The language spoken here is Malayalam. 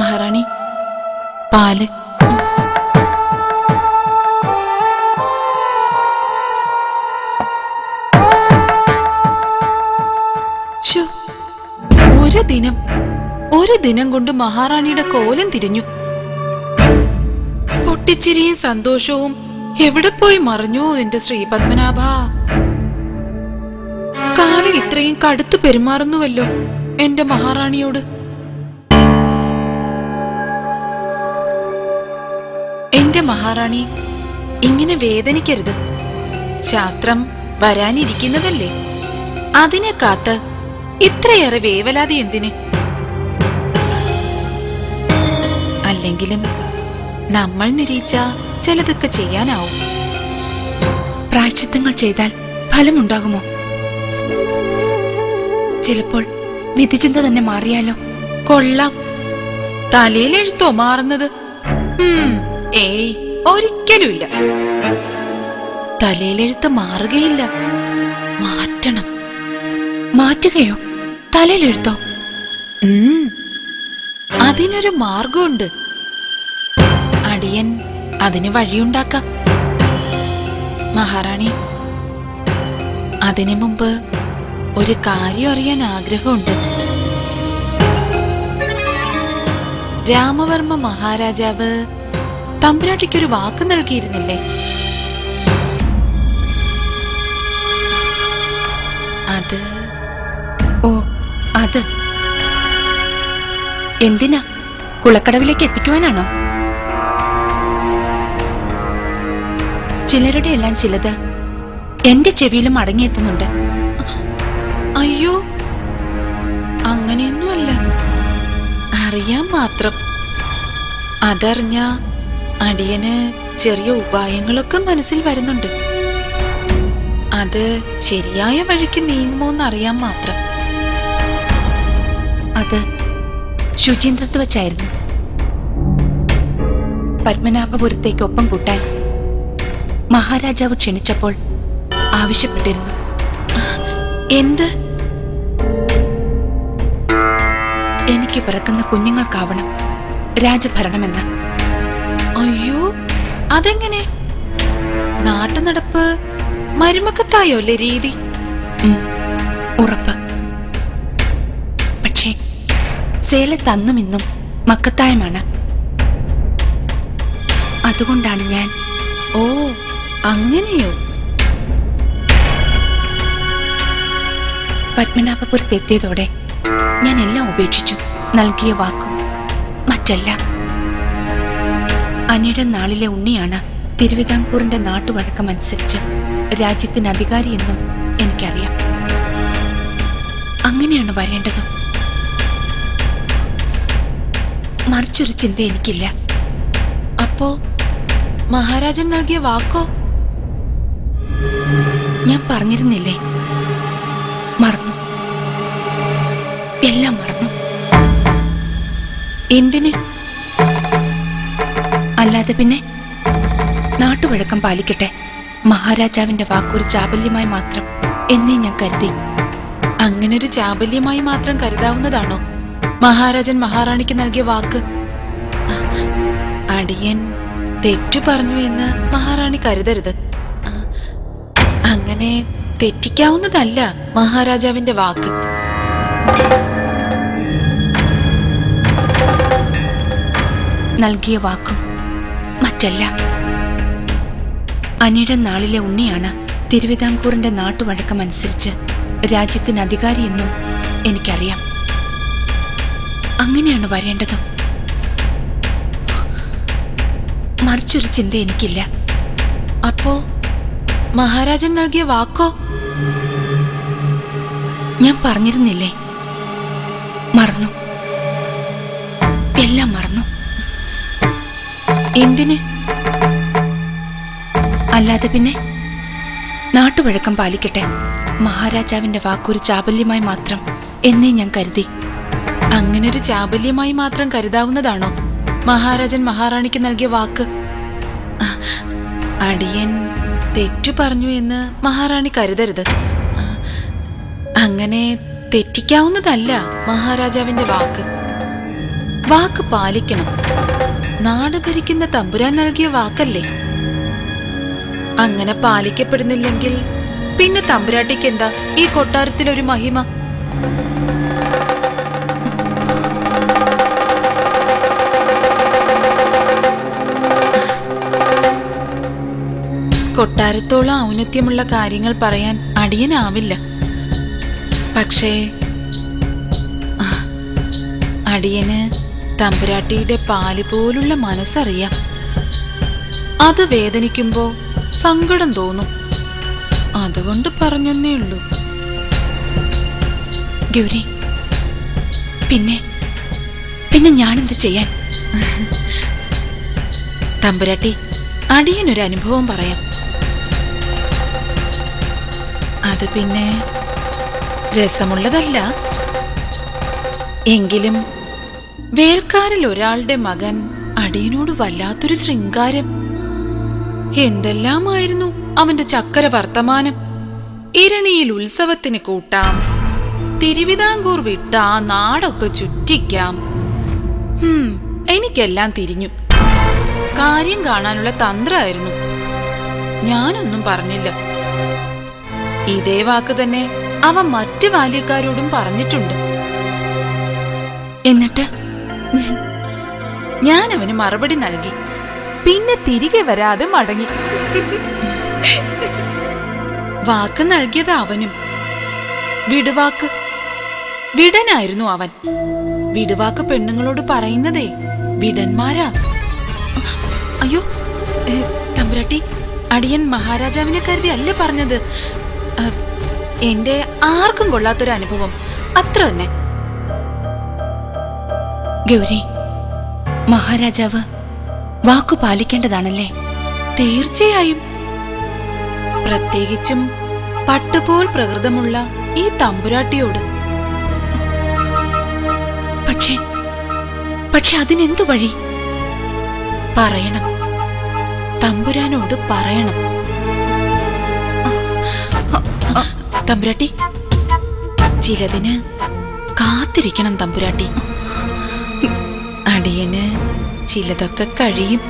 മഹാറാണി, പാല്. ഒരു ദിനം കൊണ്ട് മഹാറാണിയുടെ കോലം തിരിഞ്ഞു. പൊട്ടിച്ചിരിയും സന്തോഷവും എവിടെ പോയി മറഞ്ഞോ എന്റെ ശ്രീപത്മനാഭ. കാലം ഇത്രയും കടുത്തു പെരുമാറുന്നുവല്ലോ എന്റെ മഹാറാണിയോട്. എന്റെ മഹാറാണി, ഇങ്ങനെ വേദനിക്കരുത്. ശാസ്ത്രം വരാനിരിക്കുന്നതല്ലേ, അതിനെ കാത്ത് ഇത്രയേറെ വേവലാതി എന്തിന്? അല്ലെങ്കിലും നമ്മൾ നിരീച്ച ചിലതൊക്കെ ചെയ്യാനാവും. പ്രായശ്ചിത്തങ്ങൾ ചെയ്താൽ ഫലമുണ്ടാകുമോ? ചിലപ്പോൾ വിധിചിന്ത തന്നെ മാറിയാലോ? കൊള്ളാം, തലയിലെഴുത്തോ മാറുന്നത്? ഏയ്, ഒരിക്കലുമില്ല. തലയിലെഴുത്ത് മാറുകയില്ല, മാറ്റണം. മാറ്റുകയോ? തലയിലെഴുത്തോ? അതിനൊരു മാർഗമുണ്ട്. അടിയൻ അതിന് വഴിയുണ്ടാക്കാം. മഹാറാണി, അതിനു മുമ്പ് ഒരു കാര്യം അറിയാൻ ആഗ്രഹമുണ്ട്. രാമവർമ്മ മഹാരാജാവ് തമ്പുരാട്ടിക്കൊരു വാക്ക് നൽകിയിരുന്നില്ലേ? അത് അത് എന്തിനാ? കുളക്കടവിലേക്ക് എത്തിക്കുവാനാണോ? ചിലരുടെ എല്ലാം ചിലത് എന്റെ ചെവിയിലും അടങ്ങിയെത്തുന്നുണ്ട്. അയ്യോ, അങ്ങനെയൊന്നുമല്ല, അറിയാൻ മാത്രം. അതറിഞ്ഞ അടിയന് ചെറിയ ഉപായങ്ങളൊക്കെ മനസ്സിൽ വരുന്നുണ്ട്. അത് ശരിയായ വഴിക്ക് നീങ്ങുമോന്നറിയാൻ മാത്രം. അത് ശുചീന്ദ്രത്ത് വച്ചായിരുന്നു. പത്മനാഭപുരത്തേക്ക് ഒപ്പം കൂട്ടാൻ മഹാരാജാവ് ക്ഷണിച്ചപ്പോൾ ആവശ്യപ്പെട്ടിരുന്നു. എന്ത്? എനിക്ക് പിറക്കുന്ന കുഞ്ഞുങ്ങൾക്കാവണം രാജഭരണമെന്ന്. അയ്യോ, അതെങ്ങനെ? നാട്ടുനടപ്പ് മരുമക്കത്തായോല്ലേ രീതി? ഉറപ്പ്. പക്ഷേ സേലത്തന്നും ഇന്നും മക്കത്തായമാണ്. അതുകൊണ്ടാണ് ഞാൻ. ഓ, അങ്ങനെയോ? പത്മനാഭപുരത്തെത്തിയതോടെ ഞാൻ എല്ലാം ഉപേക്ഷിച്ചു. നൽകിയ വാക്കും മറ്റെല്ലാം. അനിഴ നാളിലെ ഉണ്ണിയാണ് തിരുവിതാംകൂറിന്റെ നാട്ടുവഴക്കമനുസരിച്ച് രാജ്യത്തിന് അധികാരിയെന്നും എനിക്കറിയാം. അങ്ങനെയാണ് വരേണ്ടതും. മറിച്ചൊരു ചിന്ത എനിക്കില്ല. അപ്പോ മഹാരാജൻ നൽകിയ വാക്കോ? ഞാൻ പറഞ്ഞിരുന്നില്ലേ, മറന്നു. എല്ലാം മറന്നു. എന്തിന്? അല്ലാതെ പിന്നെ നാട്ടുവഴക്കം പാലിക്കട്ടെ, മഹാരാജാവിന്റെ വാക്കൊരു ചാബല്യമായി മാത്രം എന്നേ ഞാൻ കരുതി. അങ്ങനൊരു ചാബല്യമായി മാത്രം കരുതാവുന്നതാണോ മഹാരാജൻ മഹാറാണിക്ക് നൽകിയ വാക്ക്? അടിയൻ തെറ്റു പറഞ്ഞു എന്ന് മഹാറാണി കരുതരുത്. അങ്ങനെ തെറ്റിക്കാവുന്നതല്ല മഹാരാജാവിന്റെ വാക്ക്. നൽകിയ വാക്കും മറ്റെല്ലാം. അനിഴ നാളിലെ ഉണ്ണിയാണ് തിരുവിതാംകൂറിന്റെ നാട്ടുവഴക്കമനുസരിച്ച് രാജ്യത്തിന് അധികാരിയെന്നും എനിക്കറിയാം. അങ്ങനെയാണ് വരേണ്ടതും. മറിച്ചൊരു ചിന്ത എനിക്കില്ല. അപ്പോ മഹാരാജൻ നൽകിയ വാക്കോ? ഞാൻ പറഞ്ഞിരുന്നില്ലേ, മറന്നു. എല്ലാം മറന്നു. എന്തിന്? അല്ലാതെ പിന്നെ നാട്ടുവഴക്കം പാലിക്കട്ടെ, മഹാരാജാവിന്റെ വാക്കൊരു ചാബല്യമായി മാത്രം എന്നേ ഞാൻ കരുതി. അങ്ങനൊരു ചാബല്യമായി മാത്രം കരുതാവുന്നതാണോ മഹാരാജൻ മഹാറാണിക്ക് നൽകിയ വാക്ക്? അടിയൻ തെറ്റു പറഞ്ഞു എന്ന് മഹാറാണി കരുതരുത്. അങ്ങനെ തെറ്റിക്കാവുന്നതല്ല മഹാരാജാവിന്റെ വാക്ക്. വാക്ക് പാലിക്കണം. നാട് ഭരിക്കുന്ന തമ്പുരാൻ നൽകിയ വാക്കല്ലേ. അങ്ങനെ പാലിക്കപ്പെടുന്നില്ലെങ്കിൽ പിന്നെ തമ്പുരാട്ടിക്ക് എന്താ ഈ കൊട്ടാരത്തിലൊരു മഹിമ? കൊട്ടാരത്തോളം ഔന്നത്യമുള്ള കാര്യങ്ങൾ പറയാൻ അടിയനാവില്ല. പക്ഷേ അടിയന് തമ്പുരാട്ടിയുടെ പാല് പോലുള്ള മനസ്സറിയാം. അത് വേദനിക്കുമ്പോ സങ്കടം തോന്നും. അതുകൊണ്ട് പറഞ്ഞെന്നേ ഉള്ളൂ. ഗൗരി, പിന്നെ പിന്നെ ഞാനെന്ത് ചെയ്യാൻ? തമ്പുരാട്ടി, അടിയനൊരു അനുഭവം പറയാം. അത് പിന്നെ രസമുള്ളതല്ല. എങ്കിലും വേൽക്കാരിൽ ഒരാളുടെ മകൻ അടിയനോട് വല്ലാത്തൊരു ശൃംഗാരം. എന്തെല്ലാമായിരുന്നു അവന്റെ ചക്കര വർത്തമാനം. ഇരണിയിൽ ഉത്സവത്തിന് കൂട്ടാം, തിരുവിതാംകൂർ വിട്ട ആ നാടൊക്കെ ചുറ്റിക്കാം. എനിക്കെല്ലാം തിരിഞ്ഞു. കാര്യം കാണാനുള്ള തന്ത്രമായിരുന്നു. ഞാനൊന്നും പറഞ്ഞില്ല. ഇതേ വാക്ക് തന്നെ അവൻ മറ്റു ബാല്യക്കാരോടും പറഞ്ഞിട്ടുണ്ട്. എന്നിട്ട് ഞാൻ അവന് മറുപടി നൽകി. പിന്നെ തിരികെ വരാതെ മടങ്ങി. വാക്ക് നൽകിയത് അവനും. വിടുവാക്ക് വിടനായിരുന്നു അവൻ. വിടുവാക്ക് പെണ്ണുങ്ങളോട് പറയുന്നതേ വിടന്മാരാ. അയ്യോ തമ്പുരാട്ടി, അടിയൻ മഹാരാജാവിനെ കരുതി അല്ല പറഞ്ഞത്. എന്റെ ആർക്കും കൊള്ളാത്തൊരു അനുഭവം, അത്ര തന്നെ. ഗൗരി, മഹാരാജാവ് വാക്കു പാലിക്കേണ്ടതാണല്ലേ? തീർച്ചയായും. പ്രത്യേകിച്ചും പട്ടുപോൽ പ്രകൃതമുള്ള ഈ തമ്പുരാട്ടിയോട്. പക്ഷെ അതിനെന്തു വഴി? പറയണം, തമ്പുരാനോട് പറയണം. തമ്പുരാട്ടി, ചിലതിന് കാത്തിരിക്കണം തമ്പുരാട്ടി. അടിയന് ചിലതൊക്കെ കഴിയും.